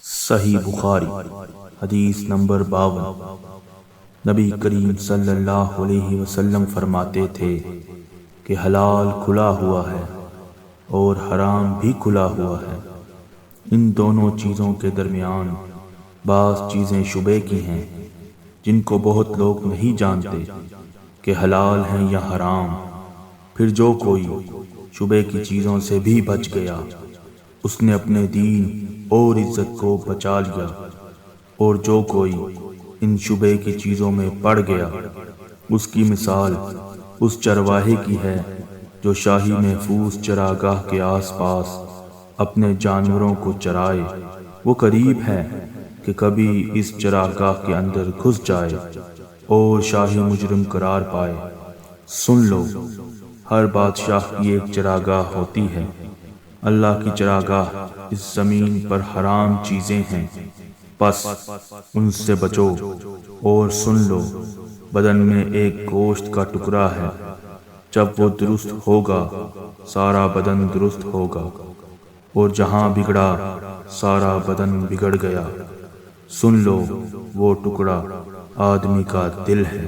صحیح بخاری حدیث نمبر 52۔ نبی کریم صلی اللہ علیہ وسلم فرماتے تھے کہ حلال کھلا ہوا ہے اور حرام بھی کھلا ہوا ہے، ان دونوں چیزوں کے درمیان بعض چیزیں شبے کی ہیں جن کو بہت لوگ نہیں جانتے کہ حلال ہیں یا حرام۔ پھر جو کوئی شبے کی چیزوں سے بھی بچ گیا اس نے اپنے دین اور عزت کو بچا لیا، اور جو کوئی ان شبے کی چیزوں میں پڑ گیا اس کی مثال اس چرواہے کی ہے جو شاہی محفوظ چراگاہ کے آس پاس اپنے جانوروں کو چرائے۔ وہ قریب ہے کہ کبھی اس چراگاہ کے اندر گھس جائے اور شاہی مجرم قرار پائے۔ سن لو، ہر بادشاہ کی ایک چراگاہ ہوتی ہے، اللہ کی چراگاہ اس زمین پر حرام چیزیں ہیں، پس ان سے بچو۔ اور سن لو، بدن میں ایک گوشت کا ٹکڑا ہے، جب وہ درست ہوگا سارا بدن درست ہوگا، اور جہاں بگڑا سارا بدن بگڑ گیا۔ سن لو، وہ ٹکڑا آدمی کا دل ہے۔